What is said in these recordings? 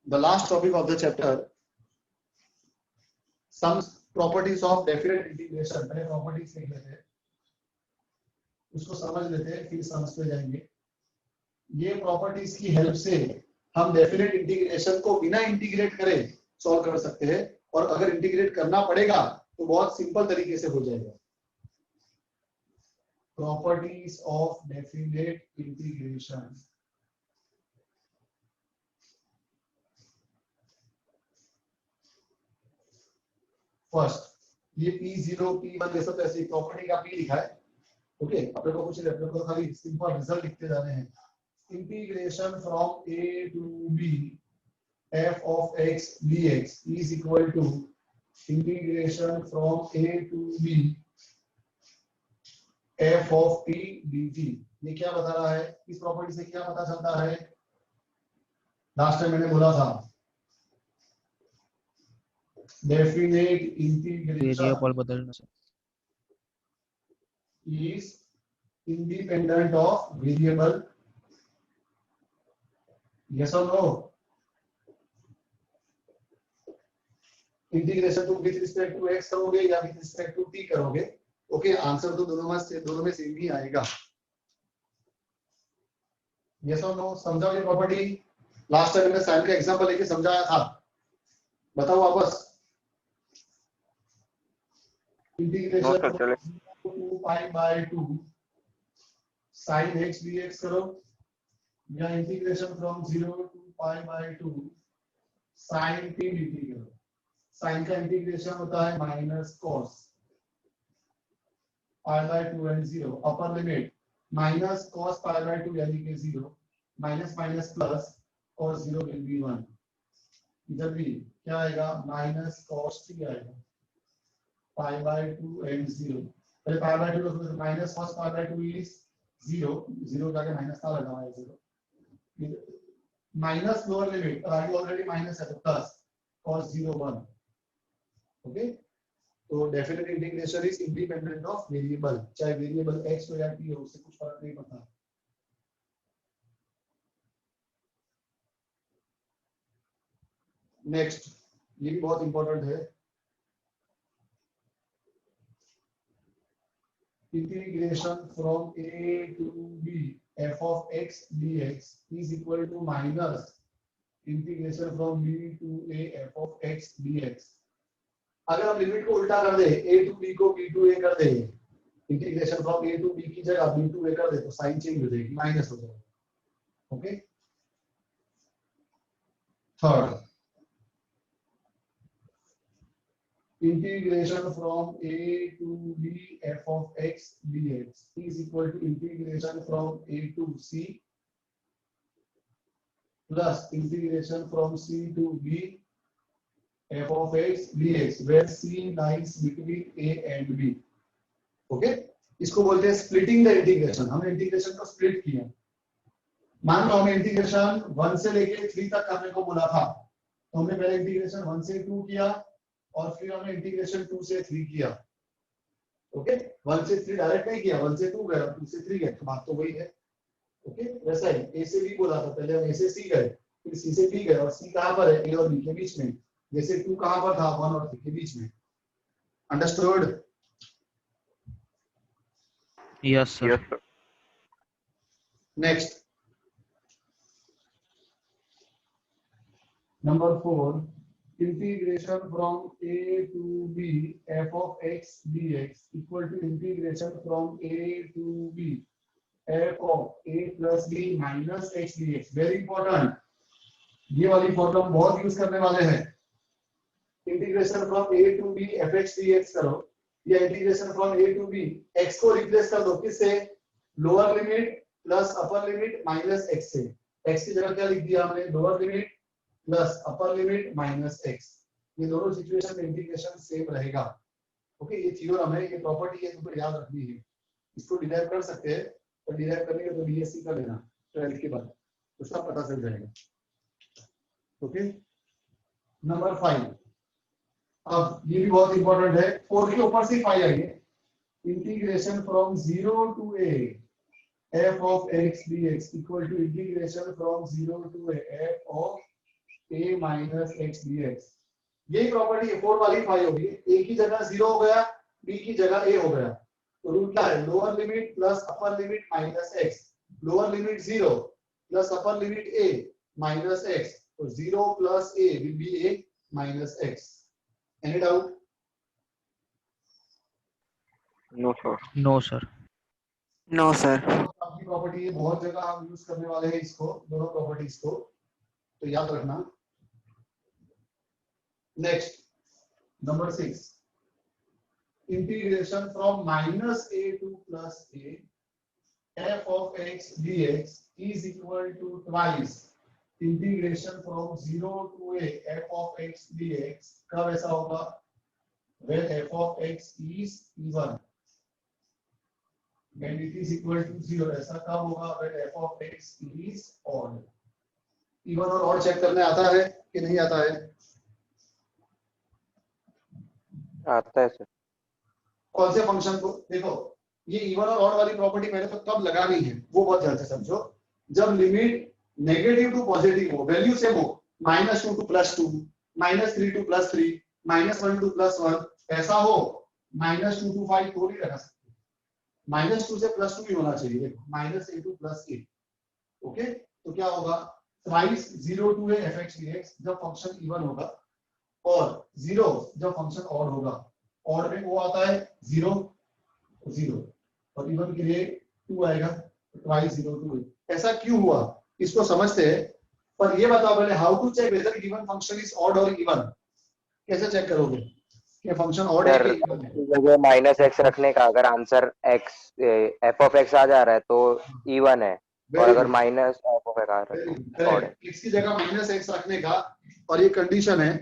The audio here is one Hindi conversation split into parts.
the last topic of the chapter, some properties of definite integration. पहले properties लिख लेते हैं, उसको समझ लेते हैं, फिर समझते जाएंगे। ये properties की हेल्प से हम डेफिनेट इंटीग्रेशन को बिना इंटीग्रेट करे सॉल्व कर सकते हैं, और अगर इंटीग्रेट करना पड़ेगा तो बहुत सिंपल तरीके से हो जाएगा। Properties of definite integration. First, ये P0 P1 ये सब ऐसी प्रॉपर्टी का P लिखा है। ओके, अपने को कुछ अपने को खाली सिंपल रिजल्ट लिखते जाने हैं। Integration from a to b f of x dx is equal to integration from a to b f of t dt। ये क्या बता रहा है? इस प्रॉपर्टी से क्या पता चलता है? लास्ट टाइम मैंने बोला था डेफिनेट इंटीग्रेशन वेरिएबल बदलना is independent of variable। yes or no? Integration तुम विद रिस्पेक्ट टू x करोगे या विद रिस्पेक्ट टू t करोगे, ओके, आंसर तो दोनों में सेम ही आएगा। yes or no? समझाओ ये प्रॉपर्टी। लास्ट टाइम मैंने साइन का एग्जांपल लेके समझाया था, बताओ वापस। Integration to pi by 2 sin x dx करो, या integration from 0 to pi by 2 sin t dt करो। साइन का इंटीग्रेशन होता है minus cos pi by 2 and 0, upper limit minus cos pi by 2 यानी कि 0, minus minus plus cos 0 will be 1। इधर भी क्या आएगा? माइनस cos t आएगा पाई बाय 2 एंड 0। पहले पाई बाय 2 तो minus cos pi by 2 is 0, 0 जाके माइनस का लगा हुआ है 0, माइनस लोअर लिमिट और आगे ऑलरेडी माइनस है तो प्लस cos 0 1। ओके, तो definite integration is independent of variable, चाहे वेरिएबल x हो या t हो, उससे कुछ फर्क नहीं पड़ता। नेक्स्ट, ये भी बहुत इंपॉर्टेंट है, integration from a to b f of x dx is equal to minus integration from b to a f of x dx। अगर हम लिमिट को उल्टा कर दे, a to b को b to a कर दे, integration from a to b की जगह b to a कर दे, तो साइन चेंज हो जाएगी, माइनस हो जाएगा। Okay, third, integration from a to b f of x dx is equal to integration from a to c plus integration from c to b f of x dx where c lies between a and b। Okay, इसको बोलते हैं स्प्लिटिंग द इंटीग्रेशन। हमने इंटीग्रेशन को स्प्लिट किया। मान लो हमें इंटीग्रेशन 1 से लेके 3 तक करने को बोला था, तो हमने पहले इंटीग्रेशन 1 से 2 किया और फिर हमने इंटीग्रेशन 2 से 3 किया। ओके, 1 से 3 डायरेक्ट नहीं किया, 1 से 2 गए, 2 से 3 गए, तो बात तो वही है। ओके, वैसा ही a से b बोला था, पहले हम a से c गए, फिर c से b गए, और c कहां पर है? a और b के बीच में। जैसे 2 कहां पर था? 1 और 3 के बीच में। Understood? Yes sir. Next, number 4, integration from a to b f of x dx equal to integration from a to b f of a plus b minus x dx। Very important, ये वाली फॉर्मूला बहुत यूज करने वाले हैं। Integration from a to b f x dx करो, या integration from a to b x को रिप्लेस कर दो, किससे? Lower limit plus upper limit minus x से। x की जगह क्या लिख दिया हमने? Lower limit plus upper limit minus x। ये दोनों सिचुएशन में इंटीग्रेशन सेम रहेगा। ओके, ये थ्योरम है, ये प्रॉपर्टी है, तुमको याद रखनी है। इसको डिराइव कर सकते हैं, और डिराइव करने के तो बीएससी कर लेना 12th के बाद, तो सब पता चल जाएगा। ओके, नंबर 5, अब ये भी बहुत इंपॉर्टेंट है, 4 के ऊपर से 5 आएंगे। Integration from 0 to a f of x dx equal to integration from 0 to a f of a minus x d x. यही प्रॉपर्टी A4 वाली फाई होगी, a की जगह 0 हो गया, b की जगह a हो गया। तो रूल क्या है, lower limit plus upper limit minus x, lower limit 0 plus upper limit a minus x, तो 0 plus a will be a minus x. Any doubt? No sir. No sir. No sir. आपकी प्रॉपर्टी है, बहुत जगह हम यूज करने वाले हैं इसको, दोनों प्रॉपर्टीज को, तो याद रखना। Next number 6, integration from minus a two plus a f of x dx is equal to twice integration from 0 to a f of x dx। कब ऐसा होगा, when f of x is even and it is equal to 0। ऐसा कब होगा, when f of x is odd। Even और ऑड चेक करने आता है कि नहीं आता है? आता है सर। कौन से फंक्शन को? देखो ये इवन और ऑड वाली प्रॉपर्टी मैंने तो कब लगानी है वो बहुत ध्यान से समझो, जब लिमिट नेगेटिव टू पॉजिटिव हो, वैल्यू सेम हो, -2 टू +2, -3 टू +3, -1 टू +1, ऐसा हो, -2 टू 5 तो नहीं रखा सकते, -2 से +2 ही होना चाहिए। देखो -a टू +a, ओके। तो क्या होगा, twice 0 to a fx dx जब फंक्शन इवन होगा, और 0 जब फंक्शन ऑड होगा। ऑड में वो आता है 0 0 और इवन के लिए 2 आएगा, ट्वाइस 0 to a। ऐसा क्यों हुआ इसको समझते हैं, पर ये बताओ पहले, how to check whether given function is odd और इवन? कैसे चेक करोगे कि फंक्शन ऑड है कि इवन है? जगह माइनस एक्स रखने का अगर answer x f of x आ जा रहा है तो इवन है, और अगर माइनस एफ ऑफ एक्स आ रहा है तो ऑड है। x की जगह -x रखने का, और ये कंडीशन है,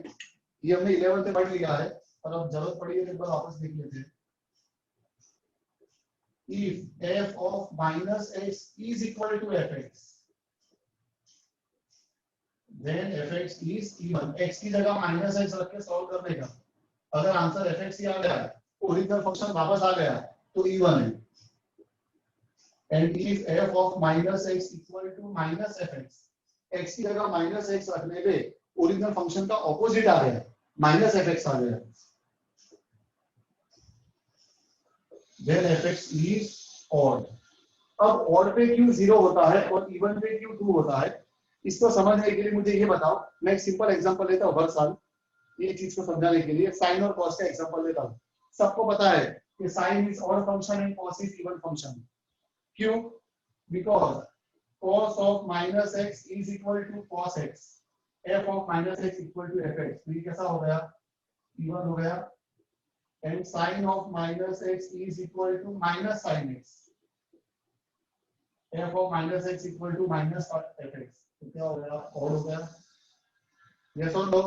ये हमने 11 से पढ़ लिया है, और अब जरूरत पड़ी है तो एक बार वापस देख लेते हैं। If f of -x is equal to fx, then fx is even। x की जगह -x रख के सॉल्व करने का, अगर आंसर fx ही आ गया, ओरिजिनल फंक्शन वापस आ गया, तो इवन है। And if f of -x equal to -fx, x की जगह -x रखने पे ओरिजिनल फंक्शन का ऑपोजिट आ गया, -fx आ गया, then fx is odd। अब odd पे क्यों 0 होता है और even पे क्यों 2 होता है, इसको समझने के लिए मुझे ये बताओ। मैं एक सिंपल एग्जांपल लेता हूँ हर साल ये चीज को समझाने के लिए, साइन और कॉस का एग्जांपल लेता हूँ। सबको पता है कि sine is odd function and cos is even function. क्यों? Because cos of -x is equal to cos x, f of -x equal to fx। तो ये कैसा हो गया, इवन हो गया। and sin of -x is equal to -sin x, f of -x equal to -fx। तो क्या हो गया, ऑड हो गया। यस और no?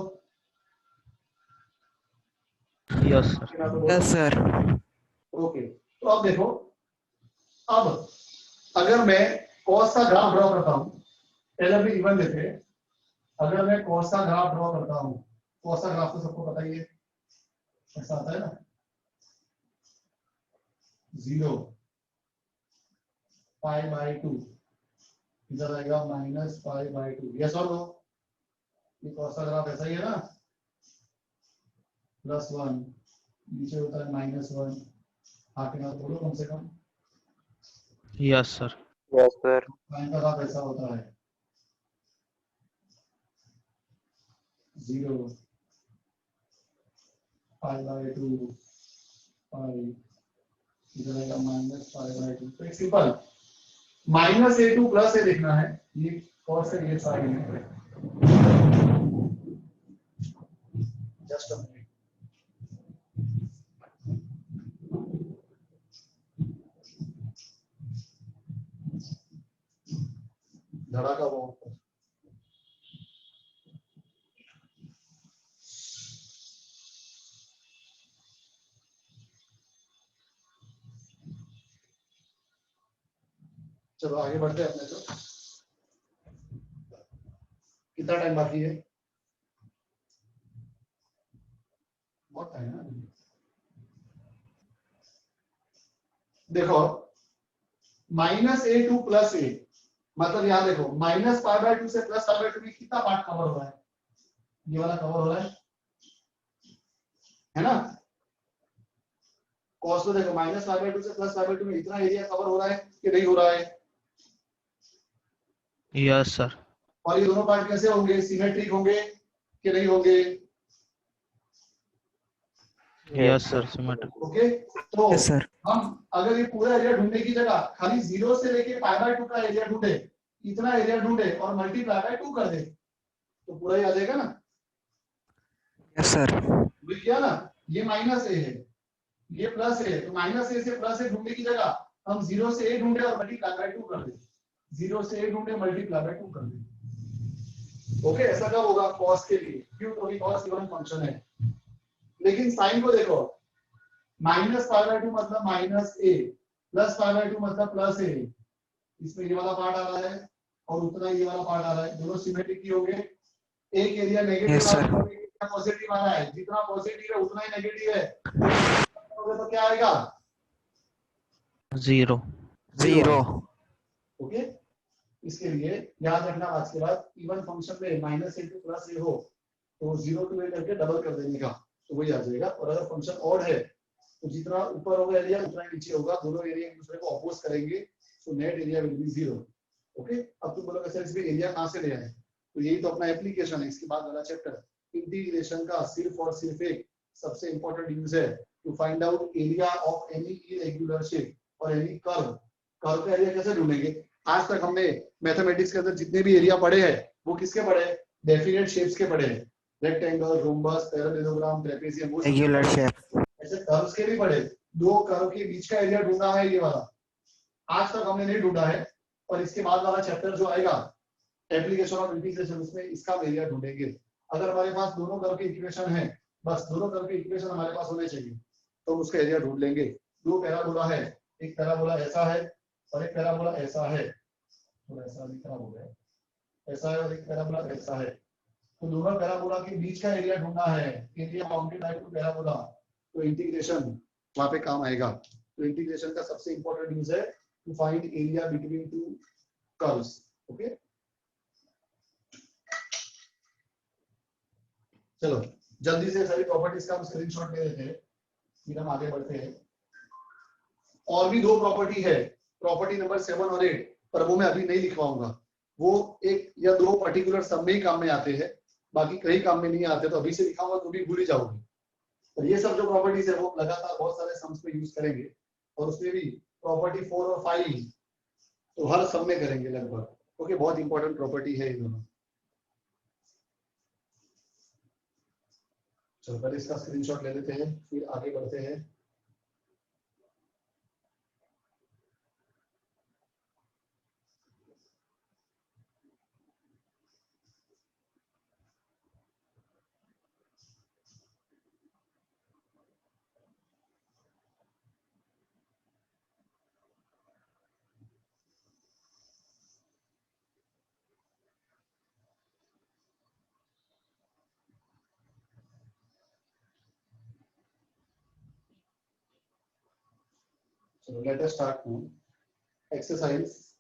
Yes sir. Yes sir. Okay, तो अब देखो, अब अगर मैं cos का ग्राफ ड्रॉ करता हूं, पहले भी इवन लेते हैं। अगर मैं cos का ग्राफ ड्रॉ करता हूं, cos का ग्राफ तो सबको पता ही है, ऐसा आता है ना, 0 π/2, इधर आएगा -π/2। यस और नो? ये cos का ग्राफ ऐसा ही है ना, +1 नीचे होता है -1, आगे ना बोलो कम से कम। Yes sir. Yes sir. Sine का ग्राफ ऐसा होता है, 0 π/2 π, इधर आएगा -π/2। तो एक सिंपल -a2 + a लिखना है, ये cos है, ये sin है। जस्ट अ मिनट, धड़ाका वो ऊपर। चलो आगे बढ़ते हैं अपने। तो कितना टाइम बाकी है? बहुत टाइम है। देखो -a2 + a, मतलब यहाँ देखो -π/2 से +π/2 में कितना पार्ट कवर हो रहा है, ये वाला कवर हो रहा है ना। कॉस में देखो -5/2 से +5/2 में इतना एरिया कवर हो रहा है कि नहीं हो रहा है। Yes sir. और ये दोनों पार्ट कैसे होंगे, सिमेट्रिक होंगे कि नहीं होंगे। Yes sir, symmetric. ओके, तो यस सर। हम अगर ये पूरा एरिया ढूंढने की जगह खाली 0 से लेके π/2 का एरिया ढूंढे, इतना एरिया ढूंढे और मल्टीप्लाई बाय 2 कर दे तो पूरा ही आ जाएगा ना। Yes sir. मिल गया ना। ये -a है, ये प्लस है, तो -a से +a ढूंढने की जगह हम 0 से a ढूंढे और मल्टीप्लाई बाय 2 कर दे। 0 से a ढूंढे मल्टीप्लाई बाय 2 कर दे। ओके, ऐसा कब होगा cos के लिए, क्यों, क्योंकि cos इवन फंक्शन है। लेकिन साइन को देखो, -π/2 मतलब -a, +π/2 मतलब +a, इसमें ये वाला पार्ट आ रहा है और उतना ये वाला पार्ट आ रहा है, दोनों सिमेट्रिक ही होंगे। एक एरिया नेगेटिव Yes, sir. है, पॉजिटिव आ रहा है, जितना पॉजिटिव है उतना ही नेगेटिव है, तो क्या आएगा 0। 0. ओके। इसके लिए याद रखना आज के बाद इवन फंक्शन में -a टू +a हो तो 0 to a करके डबल कर देने का, तो वही आ जाएगा। और अगर फंक्शन ऑड है तो जितना ऊपर होगा एरिया उतना ही नीचे होगा, दोनों एरिया एक दूसरे को अपोज करेंगे, तो net area will be 0। Okay, अब तुम बोलोगे सर इसमें एरिया कहां से ले आए, तो यही तो अपना एप्लीकेशन है। इसके बाद वाला चैप्टर इंटीग्रेशन का सिर्फ और सिर्फ एक सबसे इंपॉर्टेंट यूज है to find out area of any irregular shape और एनी कर्व। कर्व का एरिया कैसे ढूंढेंगे, आज तक हमने मैथमेटिक्स के अंदर जितने भी एरिया पढ़े हैं वो किसके पढ़े हैं, डेफिनेट शेप्स के पढ़े हैं, रेक्टेंगल, रोम्बस, पैरेललोग्राम, ट्रेपेजियम, वो Regular shape. ऐसे कर्व्स के भी पढ़े। दो कर्व के बीच का एरिया ढूंढना है ये वाला, आज तक हमने नहीं ढूंढा है। और इसके बाद वाला चैप्टर जो आएगा एप्लीकेशन ऑफ इंटीग्रेशन, उसमें इसका एरिया ढूंढेंगे। अगर हमारे पास दोनों कर्व के इक्वेशन है, बस दोनों कर्व के इक्वेशन हमारे पास होने चाहिए तो उसका एरिया ढूंढ लेंगे। दो पैराबोला है, एक पैराबोला ऐसा है और एक पैराबोला ऐसा है, थोड़ा ऐसा भी खराब हो गया, ऐसा है और एक पैराबोला ऐसा है, तो दोनों पैराबोला के बीच का एरिया ढूंढना है, area bounded by two parabola, तो इंटीग्रेशन वहां पे काम आएगा। तो इंटीग्रेशन का सबसे इंपॉर्टेंट यूज है to find area between two curves. Okay, चलो जल्दी से सारी प्रॉपर्टीज का हम स्क्रीनशॉट ले लेते हैं, फिर हम आगे बढ़ते हैं। और भी दो प्रॉपर्टी है, प्रॉपर्टी नंबर 7 और 8, पर वो मैं अभी नहीं लिखवाऊंगा, वो एक या दो पर्टिकुलर सब में ही काम में आते हैं, बाकी कहीं काम में नहीं आते, तो अभी से लिखाऊंगा तो भी भूल ही जाओगे। और ये सब जो प्रॉपर्टीज है वो लगातार बहुत सारे सम्स में यूज करेंगे, और उसमें भी प्रॉपर्टी 4 और 5 तो हर सब में करेंगे लगभग। ओके, बहुत इंपॉर्टेंट प्रॉपर्टी है ये दोनों। चलो पहले इसका स्क्रीनशॉट ले लेते हैं, फिर आगे बढ़ते हैं। So let us start now. Exercise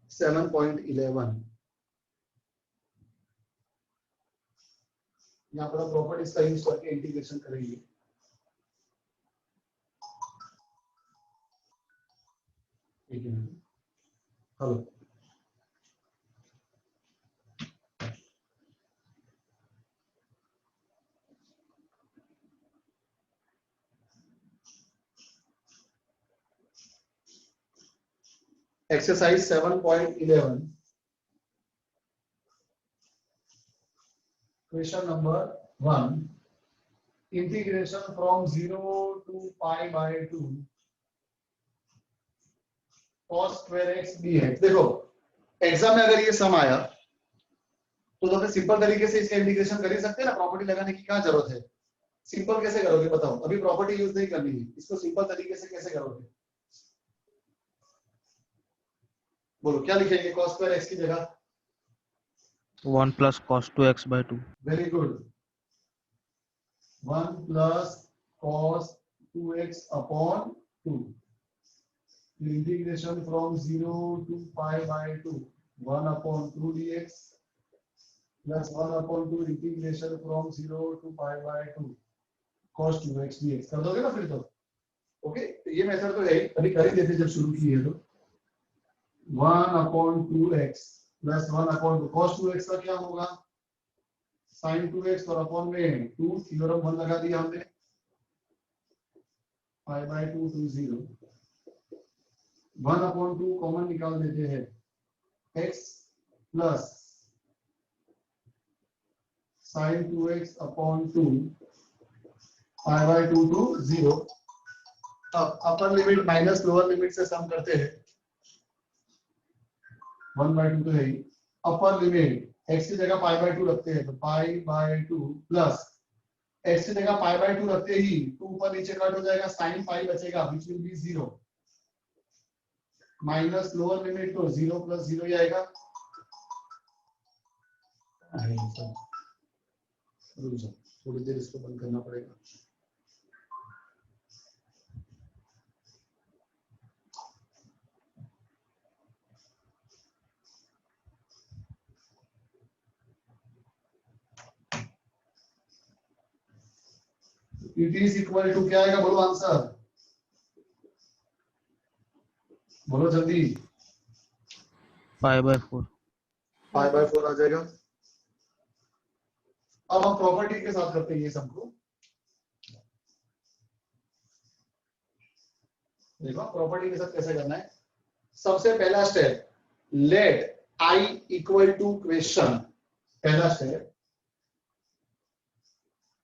7.11, यहाँ पर प्रॉपर्टीज का यूज करके इंटीग्रेशन करेंगे। Hello, exercise 7.11, question number 1, integration from 0 to π/2 cos square x dx। देखो एग्जाम में अगर ये सम आया तो फिर सिंपल तरीके से इसका इंटीग्रेशन कर ही सकते हैं ना, प्रॉपर्टी लगाने की क्या जरूरत है। सिंपल कैसे करोगे बताओ, अभी प्रॉपर्टी यूज नहीं करनी है, इसको सिंपल तरीके से कैसे करोगे, बोलो क्या लिखेंगे cos square x की जगह। 1 plus cos 2x/2। Very good, 1 plus cos 2x upon 2. The integration from 0 to pi by 2, 1 upon 2 dx plus 1 upon 2 integration from 0 to pi by 2 cos 2x dx कर दोगे ना फिर तो ओके तो ये मेथड तो है ही अभी कर ही देते जब शुरू की है तो 1 upon 2x plus 1 upon 2 cos 2x का क्या होगा sin 2x और अपॉन में 2 थ्योरम 1 लगा दिया हमने pi by 2 to 0 1 upon 2 common निकाल देते हैं x plus sin 2x upon 2 pi by 2 to 0 अब अपर लिमिट माइनस लोअर लिमिट से सम करते हैं 1 by 2 तो है ही अपर लिमिट x की जगह pi by 2 रखते हैं तो pi by 2 प्लस x की जगह pi by 2 रखते ही 2 ऊपर नीचे कट हो जाएगा sin pi बचेगा which will be 0 minus lower limit तो 0 प्लस 0 ही आएगा रुक जाओ थोड़ी देर इसको बंद करना पड़ेगा इट इज इक्वल टू क्या आएगा बोलो आंसर बोलो जल्दी 5/4 5/4 आ जाएगा अब हम प्रॉपर्टी के साथ करते हैं ये सबको देखो प्रॉपर्टी के साथ कैसे करना है सबसे पहला step let I equal to question पहला step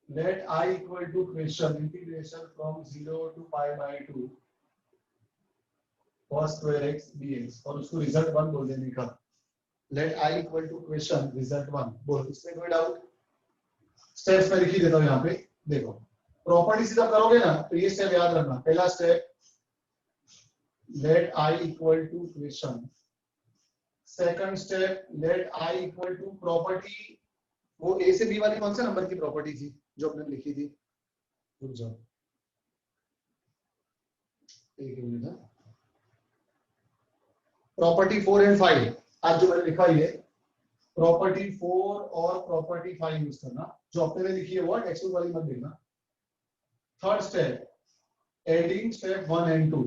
let I equal to question integration from 0 to pi by 2 cos square x dx और उसको रिजल्ट 1 बोल देने का let I equal to question result 1 बोल इसमें कोई डाउट स्टेप्स में लिख ही देता हूं यहाँ पे देखो प्रॉपर्टी से जब करोगे ना तो ये स्टेप याद रखना पहला step let I equal to question second step let I equal to property वो a से b वाली कौन से नंबर की प्रॉपर्टी थी जो हमने लिखी थी रुक जाओ एक मिनट प्रॉपर्टी 4 एंड 5 आज जो मैंने लिखा है प्रॉपर्टी 4 और प्रॉपर्टी 5 यूज करना जो अपने ने लिखी है वो टेक्स्ट बुक वाली मत देखना third step adding step 1 and 2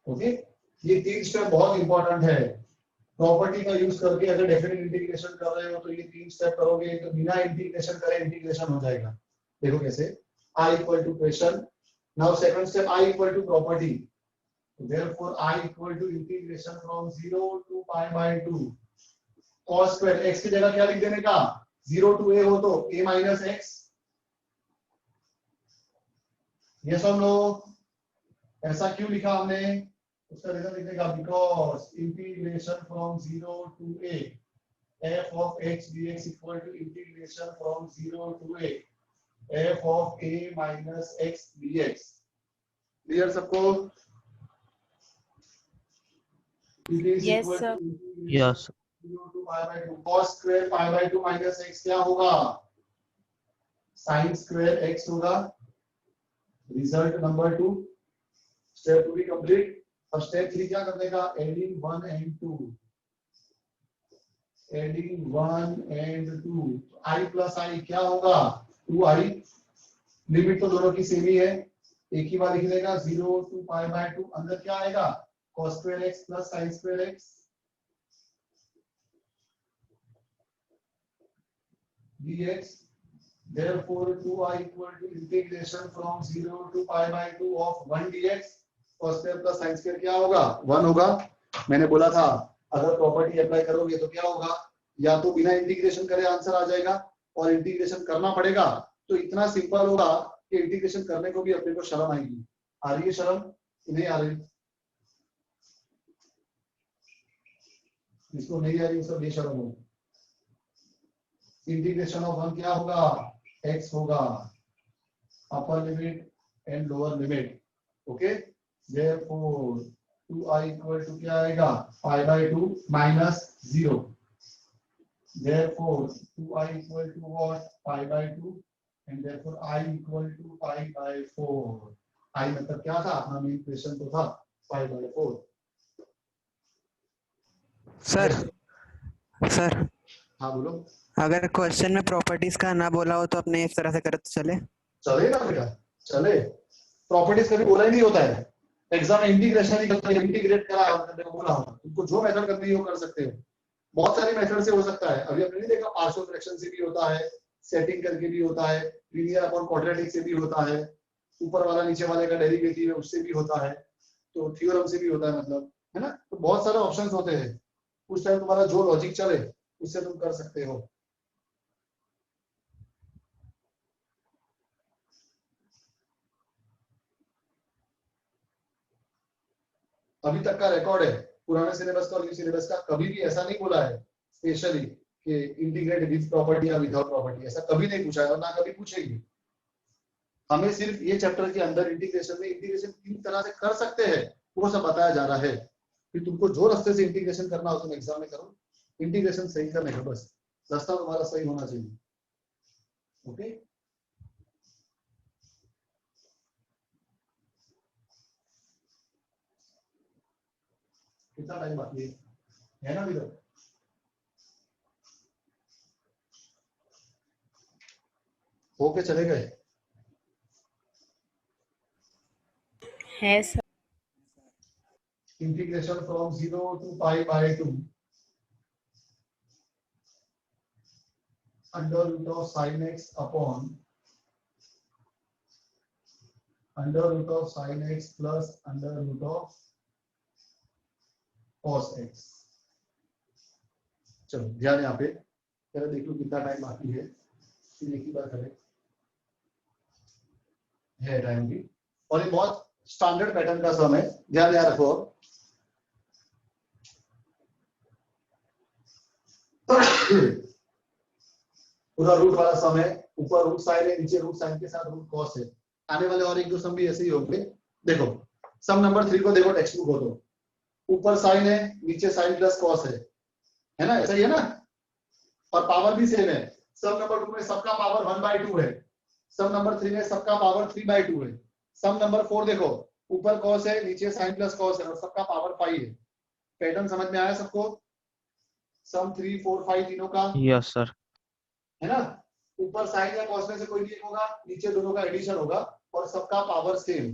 okay ये तीन स्टेप बहुत इंपॉर्टेंट है प्रॉपर्टी का यूज करके अगर डेफिनेट इंटीग्रेशन कर रहे हो तो ये तीन स्टेप करोगे तो बिना इंटीग्रेशन करे इंटीग्रेशन हो जाएगा देखो कैसे i equal to question now second step i equal to property therefore i equal to integration from 0 to pi by 2 cos square x की जगह क्या लिख देने का 0 टू a हो तो a minus x यस और नो ऐसा क्यों लिखा हमने उसका रीजन लिखने का because integration from 0 to a f of x dx equal to integration from 0 to a f of a minus x dx clear सबको Yes, sir. yes 0 to pi by 2 cos square pi by 2 minus x क्या होगा sin square x होगा रिजल्ट नंबर 2 स्टेप 2 भी कंप्लीट अब स्टेप 3 क्या करने का adding 1 and 2 adding 1 and 2 i plus i क्या होगा 2i लिमिट तो दोनों की सेम ही है एक ही बार लिख देगा 0 टू pi by 2 अंदर क्या आएगा cos square x plus sin square x dx therefore 2i equal to integration from 0 to pi by 2 of 1 dx cos square plus sin square क्या होगा 1 होगा मैंने बोला था अगर प्रॉपर्टी अप्लाई करोगे तो क्या होगा या तो बिना इंटीग्रेशन करे आंसर आ जाएगा और इंटीग्रेशन करना पड़ेगा तो इतना सिंपल होगा कि इंटीग्रेशन करने को भी अपने को शर्म आएगी आ रही है शर्म नहीं आ रही इसको नहीं आ रही उसको बेशर्म हो इंटीग्रेशन ऑफ 1 क्या होगा x होगा upper limit and lower limit okay therefore 2i equal to क्या आएगा pi by 2 minus 0 therefore 2i equal to what pi by 2 and therefore I equal to pi by 4। I मतलब क्या था, अपना मेन इक्वेशन तो था पाई बाय 4। सर सर हाँ बोलो। अगर क्वेश्चन में प्रॉपर्टीज का ना बोला हो तो अपने इस तरह से करे तो चले? चलेगा बेटा, चले। प्रॉपर्टीज कभी बोला ही नहीं होता है एग्जाम में, इंटीग्रेशन ही करते हैं, इंटीग्रेट करा करने को बोला होगा, तुमको जो मेथड करनी है वो कर सकते हो। बहुत सारी मेथड से हो सकता है, अभी आपने नहीं देखा, पार्शियल फ्रैक्शन से भी होता है, सेटिंग करके भी होता है, लीनियर अपॉन क्वाड्रेटिक से भी होता है, ऊपर वाला नीचे वाले का डेरिवेटिव है उससे भी होता है, तो थ्योरम से भी होता है, मतलब है ना। तो बहुत सारे ऑप्शंस होते हैं, उस टाइम तुम्हारा जो लॉजिक चले उससे तुम कर सकते हो। अभी तक का रिकॉर्ड है पुराने सिलेबस का और न्यू सिलेबस का, कभी भी ऐसा नहीं बोला है स्पेशली कि इंटीग्रेट विद प्रॉपर्टी या विदाउट प्रॉपर्टी, ऐसा कभी नहीं पूछा है और ना कभी पूछेगी। हमें सिर्फ ये चैप्टर के अंदर इंटीग्रेशन में इंटीग्रेशन किन तरह से कर सकते हैं वो सब बताया जा रहा है। फिर तुमको जो रास्ते से इंटीग्रेशन करना हो तुम एग्जाम में करो, इंटीग्रेशन सही करने का बस रास्ता तुम्हारा सही होना चाहिए। ओके, कितना टाइम बाकी है ना विदो? होके चले गए? है sir. Integration from 0 to pi by 2 under root of sine x upon under root of sine x plus under root of cos x. चलो ध्यान यहाँ पे, पहले देख लो कितना टाइम बाकी है, फिर एक ही बार करें, है टाइम भी। और ये बहुत स्टैंडर्ड पैटर्न का सम है, ध्यान याद रखो। पूरा रूट वाला सम है, ऊपर रूट साइन है, नीचे रूट साइन के साथ रूट कॉस है। आने वाले और एक दो सम भी ऐसे ही होंगे। देखो सम नंबर 3 को देखो टेक्स्ट बुक हो तो, ऊपर साइन है नीचे साइन प्लस कॉस है ना, ऐसा ही है ना, और पावर भी सेम है। सम नंबर 2 में सबका पावर 1/2 है, सम नंबर 3 में सबका पावर 3/2 है। सम नंबर 4 देखो, ऊपर कॉस है नीचे साइन प्लस कॉस है और सबका पावर 5 है। पैटर्न समझ में आया सबको? सम 3, 4, 5 तीनों का यस सर। है ना, ऊपर साइन या कॉस में से कोई भी एक होगा, नीचे दोनों का एडिशन होगा और सबका पावर सेम।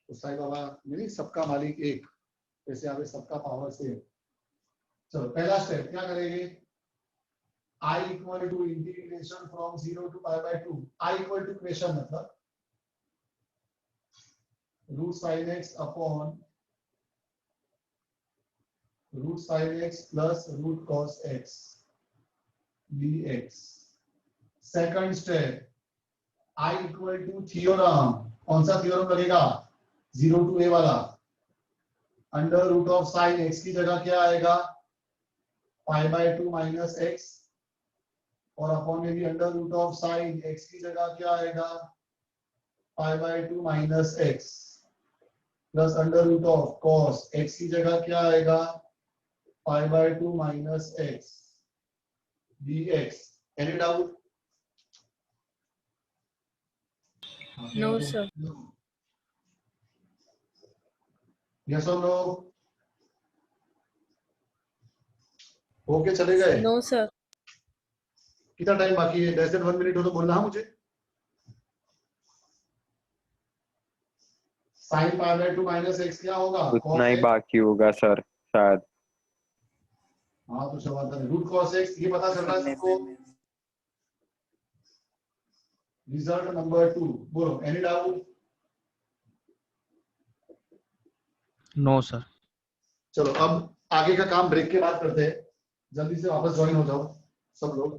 तो साई बाबा नहीं, सबका मालिक एक, वैसे यहाँ पे सबका पावर सेम। चलो पहला स्टेप क्या करेंगे, I equal to integration from 0 to pi by 2। I equal to equation मतलब root sine x upon root sine x plus root cos x dx। Second step I equal to theorem, कौन सा थ्योरम लगेगा, 0 to a वाला, under root of sine x की जगह क्या आएगा, पाई बाय 2 माइनस एक्स, और अपॉन में भी under root of sine x की जगह क्या आएगा, pi by 2 minus x, plus under root of cos x की जगह क्या आएगा, pi by 2 minus x dx। Any doubt? No sir. Yes और नो? ओके चले गए? No sir. कितना टाइम बाकी है, लेस देन 1 मिनट हो तो बोलना है मुझे। Sine pi by 2 minus x क्या होगा, उतना ही बाकी होगा सर शायद। हाँ तो सवाल था रूट कॉस एक्स, ये पता चल रहा है सबको। रिजल्ट नंबर 2, बोलो एनी डाउट? No sir. चलो अब आगे का काम ब्रेक के बाद करते हैं, जल्दी से वापस ज्वाइन हो जाओ सब लोग।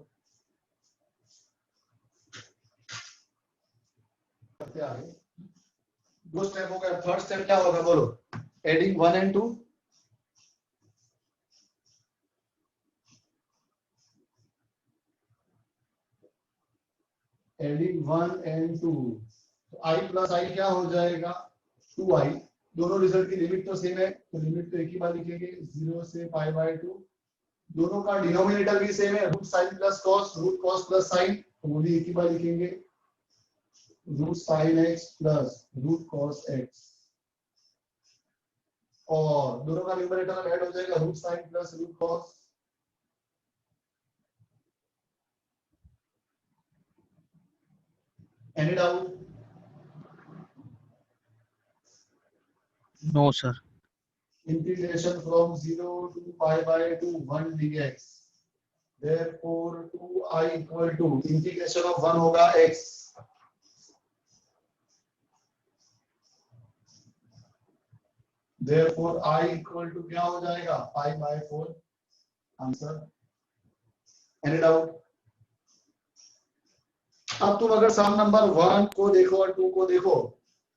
करते आगे, 2 स्टेप हो गया, थर्ड स्टेप क्या होगा बोलो, एडिंग 1 and 2। एडिंग 1 and 2, तो i प्लस आई क्या हो जाएगा, 2i। दोनों रिजल्ट की लिमिट तो सेम है, तो लिमिट तो एक ही बार लिखेंगे, 0 से पाई बाय 2 दोनों का डिनोमिनेटर भी सेम है, root sine plus cos, root cos plus sine, तो वो भी एक ही बार लिखेंगे, root sine x plus root cos x, और दोनों का न्यूमरेटर ऐड हो जाएगा root sine plus root cos. Any doubt? No, sir. Integration from 0 to pi by 2 1 dx, therefore 2I equal to integration of 1 होगा x, therefore I equal to क्या हो जाएगा pi by 4, answer. Any doubt? अब तुम अगर सम नंबर 1 को देखो और 2 को देखो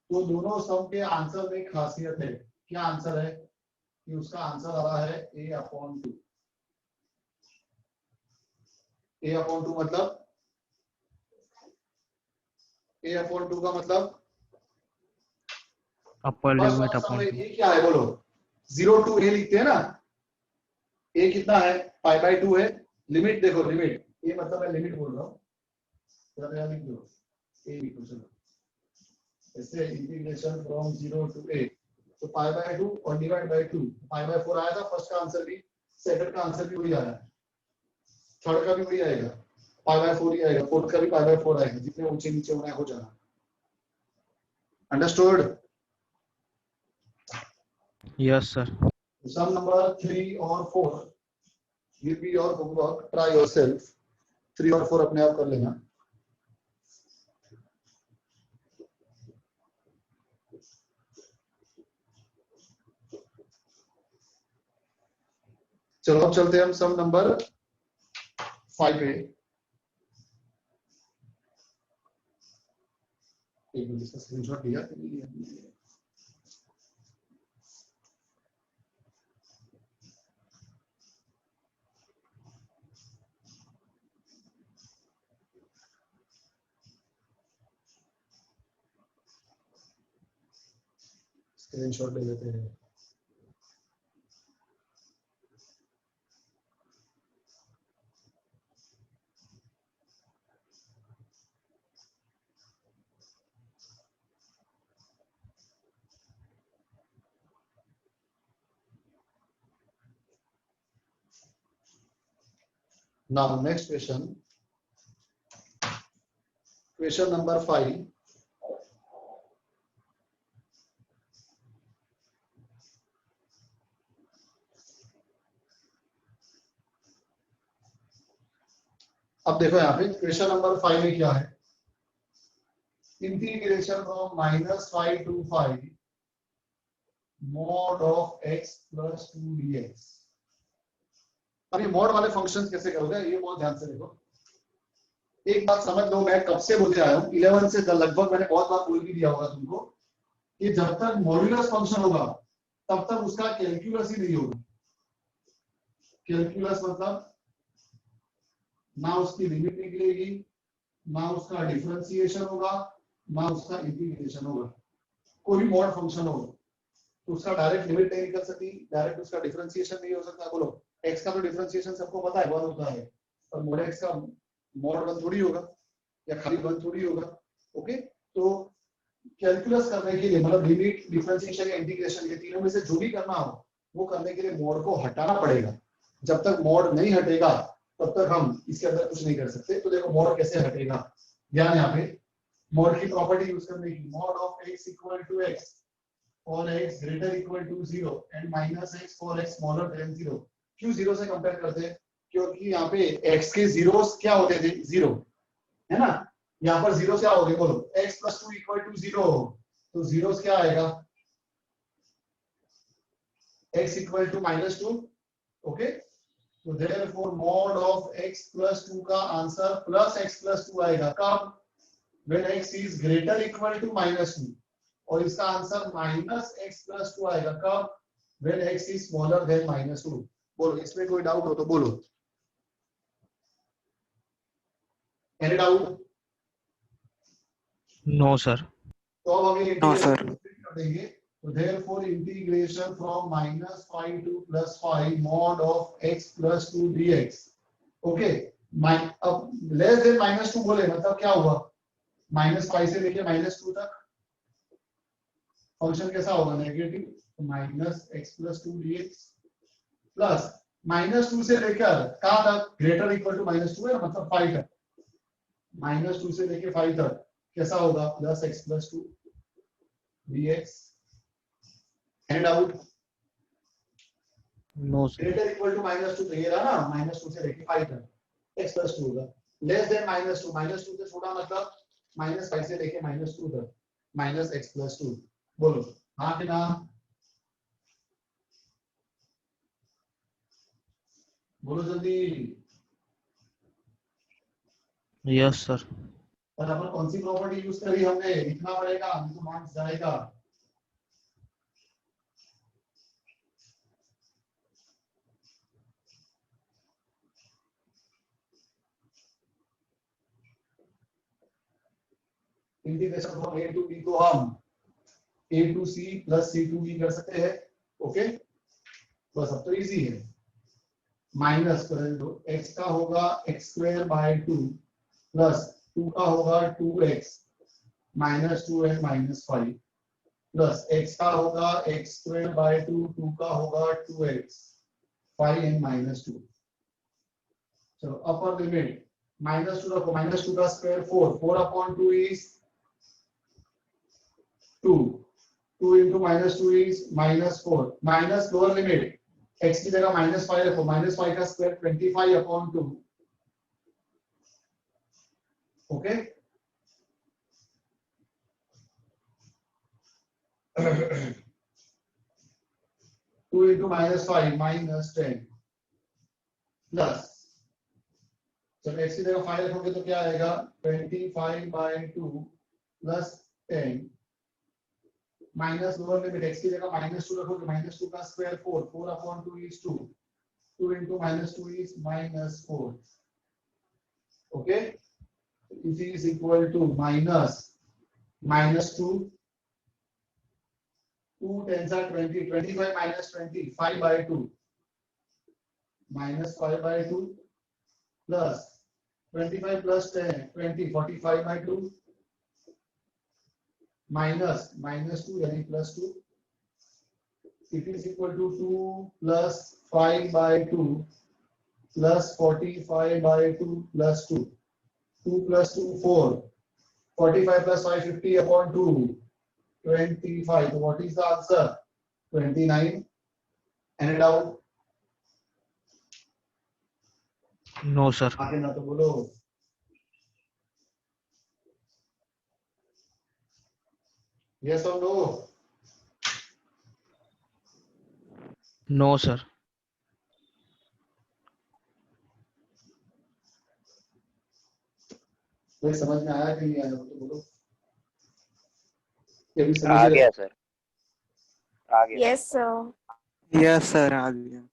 तो दोनों सम के आंसर में खासियत है। क्या आंसर है कि उसका आंसर आ रहा है a अपॉन 2। a अपॉन 2 मतलब a अपॉन 2 का मतलब Upper first limit option upon में 2. ये क्या है बोलो, 0 टू a लिखते हैं ना, a कितना है पाई बाय 2 है, लिमिट देखो लिमिट, ये मतलब मैं लिमिट बोल रहा हूँ, जरा यहाँ लिख दो a लिखो, चलो ऐसे इंटीग्रेशन फ्रॉम 0 टू a, तो पाई बाय 2 और डिवाइड बाय 2, पाई बाय 4 आया था, फर्स्ट का आंसर भी, सेकंड का आंसर भी वही आया है, थर्ड का भी वही आएगा, पाई बाय 4 ही आएगा, फोर्थ का भी पाई बाय 4 आएगा, जितने ऊंचे नीचे होना है हो जाना। अंडरस्टूड? Yes, sir. सम नंबर 3 और 4 will be your homework, try yourself, 3 और 4 अपने आप कर लेना। चलो अब चलते हैं हम सम नंबर 5 पे। एक मिनट इसका स्क्रीनशॉट लिया कि नहीं लिया? स्क्रीनशॉट ले लेते हैं। Now next question, question number 5. अब देखो यहाँ पे क्वेश्चन नंबर 5 में क्या है, integration from -5 to 5 mod of x plus 2 dx। अब ये मॉड वाले फंक्शंस कैसे करोगे, ये बहुत ध्यान से देखो। एक बात समझ लो, मैं कब से बोलते आया हूँ, 11 से लगभग मैंने बहुत बार बोल भी दिया होगा तुमको कि जब तक मॉड्यूलस फंक्शन होगा तब तक उसका कैलकुलस ही नहीं होगा। कैलकुलस मतलब ना उसकी लिमिट निकलेगी, ना उसका डिफरेंशिएशन होगा, ना उसका इंटीग्रेशन होगा। कोई भी मॉड फंक्शन हो तो उसका डायरेक्ट लिमिट नहीं निकल सकती, डायरेक्ट उसका डिफरेंशिएशन नहीं हो सकता। बोलो x का तो डिफरेंशिएशन सबको पता है 1 होता है, और mod x का mod 1 थोड़ी होगा, या खाली 1 थोड़ी होगा। ओके, तो कैलकुलस करने के लिए मतलब लिमिट, डिफरेंशिएशन या इंटीग्रेशन, ये तीनों में से जो भी करना हो वो करने के लिए मोड को हटाना पड़ेगा। जब तक मोड नहीं हटेगा तब तक हम इसके अंदर कुछ नहीं कर सकते। तो देखो मोड कैसे हटेगा, ध्यान यहाँ पे मोड की प्रॉपर्टी यूज करने की, mod of x equal to x और x greater equal to 0 and minus x for x smaller than 0। क्यों 0 से कंपेयर करते हैं, क्योंकि यहाँ पे x के जीरोस क्या होते थे, 0 है ना, यहाँ पर 0 क्या हो गए बोलो, x प्लस 2 इक्वल टू 0, तो जीरोस क्या आएगा, x इक्वल टू -2। ओके, तो therefore mod of x plus 2 का आंसर प्लस x प्लस 2 आएगा। कब, when x is greater equal to -2, और इसका आंसर माइनस x प्लस 2 आएगा। कब, when x is smaller than -2। बोलो इसमें कोई डाउट हो तो बोलो, एनी डाउट? No, sir. तो अब हम ये No, sir. इंटीग्रेशन कर देंगे। So therefore integration from -5 to +5 mod of x plus 2 dx. Okay, अब लेस देन -2 बोले मतलब क्या हुआ, -5 से लेके -2 तक फंक्शन कैसा होगा, negative, -x plus 2 dx plus -2 से लेकर कहां तक, ग्रेटर इक्वल टू -2 है ना, मतलब 5 तक, -2 से लेके 5 तक कैसा होगा, +x plus 2 dx and out No, sir. Greater equal to -2 तो ये रहा ना, -2 से लेके 5 तक x plus 2 होगा, लेस देन -2 से छोटा मतलब -5 से लेके -2 तक -x plus 2, बोलो हाँ कि ना, बोलो जल्दी। Yes, sir. और अपन कौन सी प्रॉपर्टी यूज करी हमने, लिखना पड़ेगा, हमको मार्क्स जाएगा। Integration from a to b को हम a to c plus c to b कर सकते हैं। ओके, बस अब तो इजी है। माइनस कर दो, x का होगा x स्क्वायर बाय 2 प्लस 2 का होगा 2x -2 एंड -5 प्लस x का होगा x स्क्वायर बाय 2, 2 का होगा 2x 5 एंड -2। चलो अपर लिमिट -2 रखो, -2 का square 4, 4 upon 2 is 2, 2 into -2 is -4, minus lower limit x की जगह -5 रखो, -5 का square 25 upon 2। Okay, 2 into -5 -10 plus, जब x की जगह 5 रखोगे तो क्या आएगा, 25/2 plus 10 minus lower limit x की जगह -2 रखोगे, -2 का square 4, 4 upon 2 is 2, 2 into -2 is -4। Okay, this is equal to -2, 2 10s are 20, 25 minus 20, 5/2, -5/2 plus 25 plus 10, 20, 45/2 minus -2 यानी +2, it is equal to 2 plus 5/2 plus 45/2 plus 2, 2 plus 2 4, 45 plus 5 50 upon 2 25। So what is the answer, 29 and it out। No, sir. आगे ना तो बोलो, yes or no। No, sir. कोई समझ में आया कि नहीं आया तो बोलो, ये भी समझ आ रहे। गया सर, आ गया। Yes, sir. यस सर, आ गया।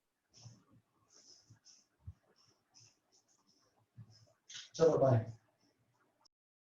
चलो बाय।